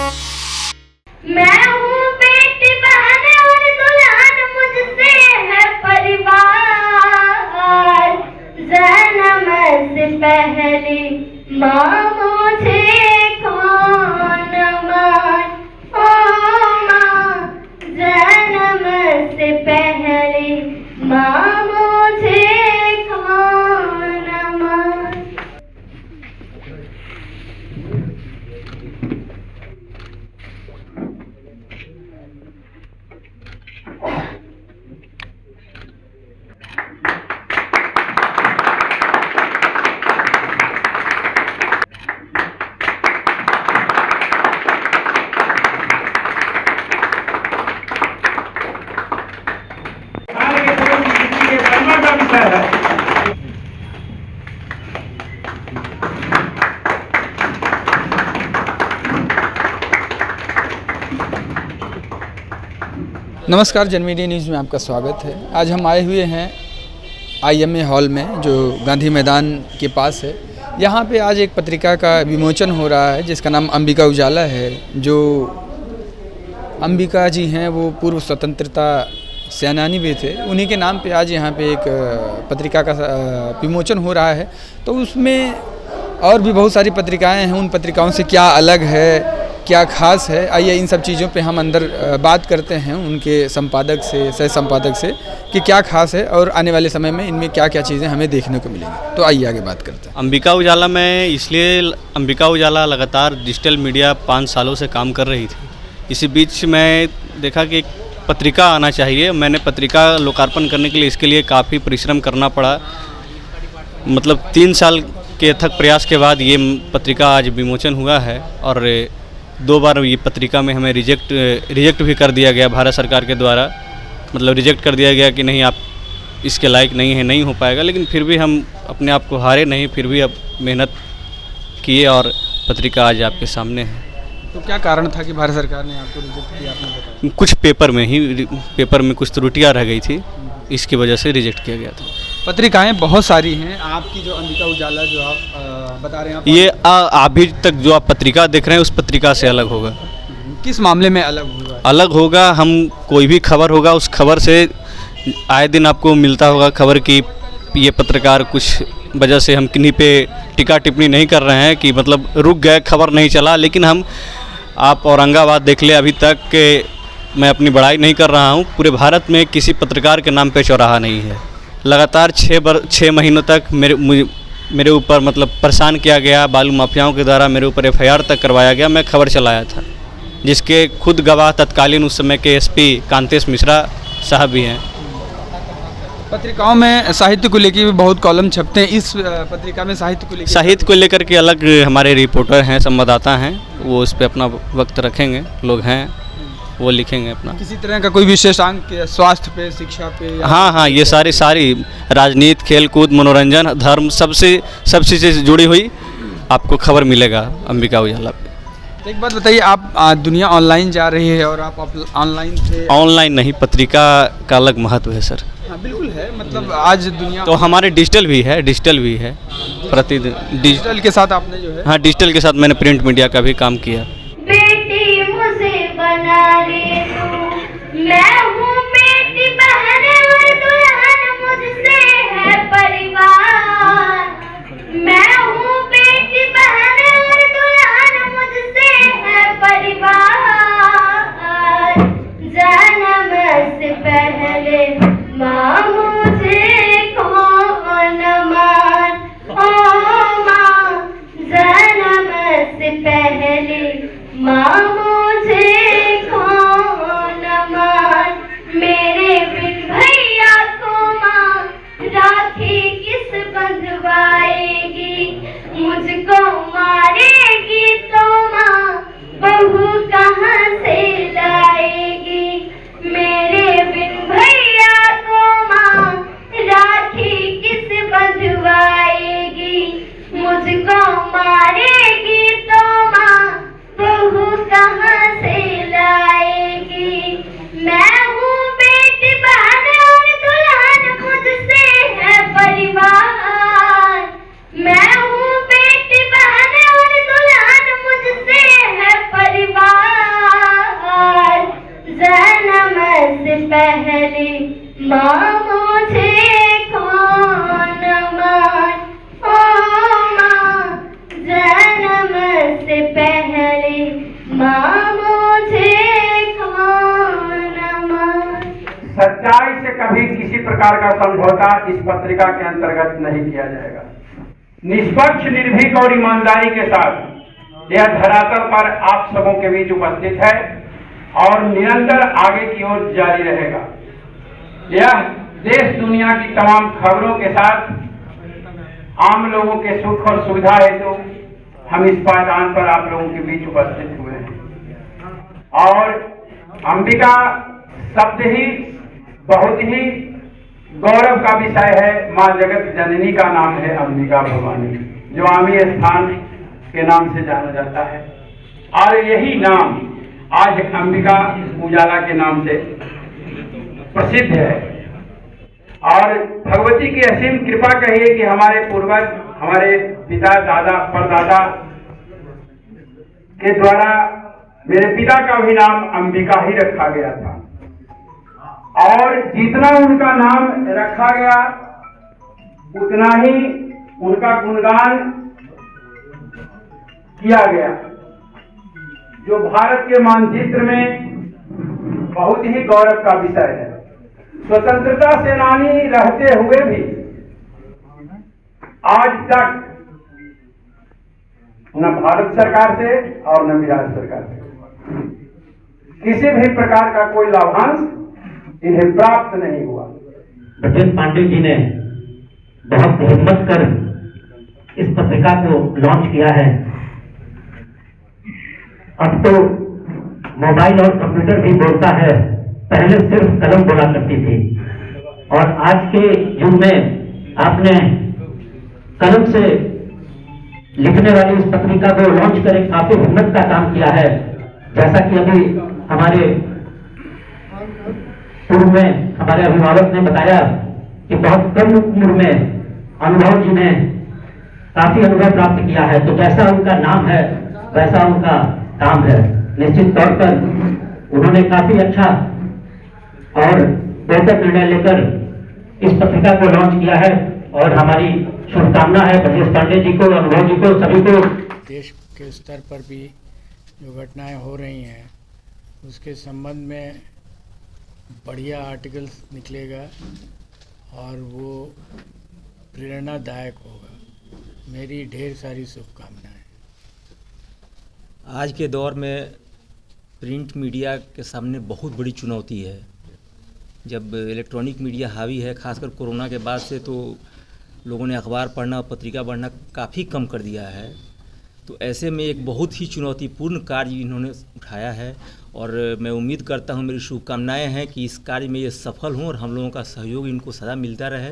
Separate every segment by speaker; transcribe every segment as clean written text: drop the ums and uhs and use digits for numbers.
Speaker 1: मैं हूँ बेटी बहन और दुल्हन, मुझसे है परिवार। जन्म से पहले माँ मुझे कौन मान, ओ माँ जन्म से पहले माँ मुझे कौन मान।
Speaker 2: नमस्कार, जनमीडिया न्यूज़ में आपका स्वागत है। आज हम आए हुए हैं IMA हॉल में जो गांधी मैदान के पास है। यहाँ पे आज एक पत्रिका का विमोचन हो रहा है जिसका नाम अंबिका उजाला है। जो अंबिका जी हैं वो पूर्व स्वतंत्रता सेनानी भी थे, उन्हीं के नाम पे आज यहाँ पे एक पत्रिका का विमोचन हो रहा है। तो उसमें और भी बहुत सारी पत्रिकाएँ हैं, उन पत्रिकाओं से क्या अलग है, क्या खास है, आइए इन सब चीज़ों पे हम अंदर बात करते हैं उनके संपादक से, सह संपादक से, कि क्या खास है और आने वाले समय में इनमें क्या क्या चीज़ें हमें देखने को मिलेंगी। तो आइए आगे बात करते हैं।
Speaker 3: अंबिका उजाला में इसलिए अंबिका उजाला लगातार डिजिटल मीडिया 5 सालों से काम कर रही थी। इसी बीच मैं देखा कि एक पत्रिका आना चाहिए। मैंने पत्रिका लोकार्पण करने के लिए इसके लिए काफ़ी परिश्रम करना पड़ा। मतलब 3 साल के अथक प्रयास के बाद ये पत्रिका आज विमोचन हुआ है और 2 बार ये पत्रिका में हमें रिजेक्ट भी कर दिया गया भारत सरकार के द्वारा। मतलब रिजेक्ट कर दिया गया कि नहीं, आप इसके लायक नहीं है, नहीं हो पाएगा। लेकिन फिर भी हम अपने आप को हारे नहीं, फिर भी अब मेहनत किए और पत्रिका आज आपके सामने है।
Speaker 2: तो क्या कारण था कि भारत सरकार ने आपको रिजेक्ट किया, आपने बताया?
Speaker 3: कुछ पेपर में कुछ त्रुटियाँ रह गई थी, इसकी वजह से रिजेक्ट किया गया था।
Speaker 2: पत्रिकाएँ बहुत सारी हैं, आपकी जो अंबिका उजाला जो आप बता रहे हैं,
Speaker 3: ये अभी तक जो आप पत्रिका देख रहे हैं उस पत्रिका से अलग होगा।
Speaker 2: किस मामले में अलग होगा?
Speaker 3: अलग होगा, हम कोई भी खबर होगा उस खबर से आए दिन आपको मिलता होगा खबर कि ये पत्रकार कुछ वजह से हम किन्हीं पे टिक्का टिप्पणी नहीं कर रहे हैं कि मतलब रुक गए, खबर नहीं चला। लेकिन हम आप औरंगाबाद देख ले, अभी तक मैं अपनी बड़ाई नहीं कर रहा हूँ, पूरे भारत में किसी पत्रकार के नाम पे चौराहा नहीं है। लगातार 6 महीनों तक मेरे ऊपर मतलब परेशान किया गया, बालू माफियाओं के द्वारा मेरे ऊपर FIR तक करवाया गया। मैं खबर चलाया था जिसके खुद गवाह तत्कालीन उस समय के SP कांतेश मिश्रा साहब भी हैं।
Speaker 2: पत्रिकाओं में साहित्य को लेकर भी बहुत कॉलम छपते हैं, इस पत्रिका में साहित्य को
Speaker 3: लेकर के अलग हमारे रिपोर्टर हैं, संवाददाता हैं, वो इस पर अपना वक्त रखेंगे। लोग हैं वो लिखेंगे अपना।
Speaker 2: किसी तरह का कोई विशेषांक स्वास्थ्य पे, शिक्षा पे?
Speaker 3: हाँ, ये सारी राजनीति, खेल कूद, मनोरंजन, धर्म, सब चीज़ से जुड़ी हुई आपको खबर मिलेगा अंबिका उजाला पे।
Speaker 2: तो एक बात बताइए, आप दुनिया ऑनलाइन जा रही है और आप ऑनलाइन थे?
Speaker 3: ऑनलाइन नहीं, पत्रिका का अलग महत्व है सर।
Speaker 2: हाँ बिल्कुल है, मतलब आज दुनिया
Speaker 3: तो हमारे डिजिटल भी है प्रतिदिन
Speaker 2: डिजिटल के साथ आपने जो है।
Speaker 3: हाँ, डिजिटल के साथ मैंने प्रिंट मीडिया का भी काम किया।
Speaker 1: बेटी मुझे बना ले तू, मैं हूँ बेटी बहन और दुल्हन, मुझसे है परिवार। मैं हूँ बेटी बहन और दुल्हन, मुझसे है परिवार। जन्म से पहले माँ मुझे कौन मान, ओ माँ जन्म से पहले माँ मुझे कौन मान। मेरे बिन भैया को माँ राखी किस बंधवाएगी, मुझको मारेगी तो माँ बहू कहाँ से लाएगी। मेरे बिन भैया को माँ राखी किस बंधवाएगी, मुझको मारेगी तो माँ बहू कहाँ
Speaker 4: प्रकार का समझौता इस पत्रिका के अंतर्गत नहीं किया जाएगा। निष्पक्ष, निर्भीक और ईमानदारी के साथ यह धरातल पर आप सबों के बीच उपस्थित है और निरंतर आगे की ओर जारी रहेगा। यह देश दुनिया की तमाम खबरों के साथ आम लोगों के सुख और सुविधा हेतु हम इस पायदान पर आप लोगों के बीच उपस्थित हुए हैं। और अंबिका शब्द ही बहुत ही गौरव का विषय है। माँ जगत जननी का नाम है अंबिका भवानी, जो आमी स्थान के नाम से जाना जाता है। और यही नाम आज अंबिका उजाला के नाम से प्रसिद्ध है। और भगवती की असीम कृपा कहिए कि हमारे पूर्वज, हमारे पिता, दादा, परदादा के द्वारा मेरे पिता का भी नाम अंबिका ही रखा गया था। और जितना उनका नाम रखा गया उतना ही उनका गुणगान किया गया, जो भारत के मानचित्र में बहुत ही गौरव का विषय है। स्वतंत्रता सेनानी रहते हुए भी आज तक न भारत सरकार से और न बिहार सरकार से किसी भी प्रकार का कोई लाभांश इन्हें प्राप्त नहीं हुआ।
Speaker 5: ब्रजेश पांडे जी ने बहुत हिम्मत कर इस पत्रिका को लॉन्च किया है। अब तो मोबाइल और कंप्यूटर भी बोलता है, पहले सिर्फ कलम बोला करती थी। और आज के युग में आपने कलम से लिखने वाली इस पत्रिका को लॉन्च कर एक काफी हिम्मत का काम किया है। जैसा कि अभी हमारे पूर्व में हमारे अभिभावक ने बताया कि बहुत कम उम्र में अनुभव जी ने काफी अनुभव प्राप्त किया है। तो जैसा उनका नाम है वैसा उनका काम है। निश्चित तौर पर उन्होंने काफी अच्छा और बेहतर निर्णय लेकर इस पत्रिका को लॉन्च किया है। और हमारी शुभकामना है ब्रजेश पांडे जी को, अनुभव जी को, सभी को।
Speaker 6: देश के स्तर पर भी जो घटनाएं हो रही हैं उसके संबंध में बढ़िया आर्टिकल्स निकलेगा और वो प्रेरणादायक होगा। मेरी ढेर सारी शुभकामनाएं।
Speaker 7: आज के दौर में प्रिंट मीडिया के सामने बहुत बड़ी चुनौती है। जब इलेक्ट्रॉनिक मीडिया हावी है, खासकर कोरोना के बाद से, तो लोगों ने अखबार पढ़ना और पत्रिका पढ़ना काफ़ी कम कर दिया है। तो ऐसे में एक बहुत ही चुनौतीपूर्ण कार्य इन्होंने उठाया है और मैं उम्मीद करता हूं, मेरी शुभकामनाएं हैं कि इस कार्य में ये सफल हों और हम लोगों का सहयोग इनको सदा मिलता रहे।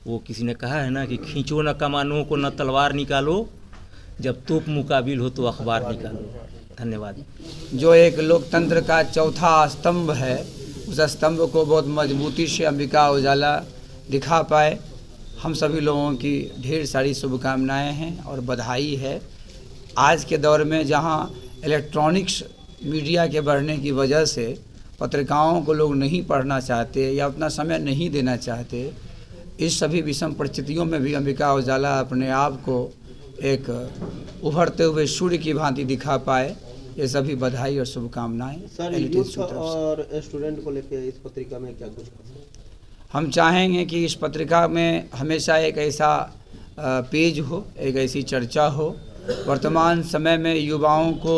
Speaker 7: वो किसी ने कहा है ना कि खींचो न कमानों को, न तलवार निकालो, जब तोप मुकाबिल हो तो अखबार निकालो। धन्यवाद।
Speaker 2: जो एक लोकतंत्र का चौथा स्तंभ है, उस स्तंभ को बहुत मजबूती से अंबिका उजाला दिखा पाए। हम सभी लोगों की ढेर सारी शुभकामनाएं हैं और बधाई है। आज के दौर में जहां इलेक्ट्रॉनिक्स मीडिया के बढ़ने की वजह से पत्रिकाओं को लोग नहीं पढ़ना चाहते या उतना समय नहीं देना चाहते, इस सभी विषम परिस्थितियों में भी अंबिका उजाला अपने आप को एक उभरते हुए सूर्य की भांति दिखा पाए। ये सभी बधाई और शुभकामनाएं।
Speaker 8: सर, यूथ और स्टूडेंट को लेकर इस पत्रिका में क्या कुछ
Speaker 2: हम चाहेंगे कि इस पत्रिका में हमेशा एक ऐसा पेज हो, एक ऐसी चर्चा हो। वर्तमान समय में युवाओं को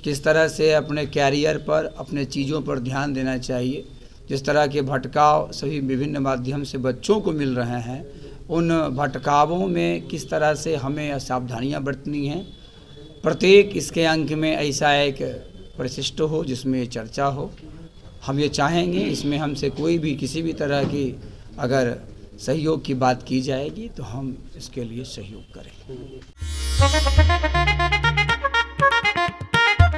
Speaker 2: किस तरह से अपने कैरियर पर, अपने चीज़ों पर ध्यान देना चाहिए। जिस तरह के भटकाव सभी विभिन्न माध्यम से बच्चों को मिल रहे हैं, उन भटकावों में किस तरह से हमें सावधानियां बरतनी हैं। प्रत्येक इसके अंक में ऐसा एक परिशिष्ट हो जिसमें चर्चा हो। हम ये चाहेंगे इसमें हमसे कोई भी किसी भी तरह की अगर सहयोग की बात की जाएगी तो हम इसके लिए सहयोग करें।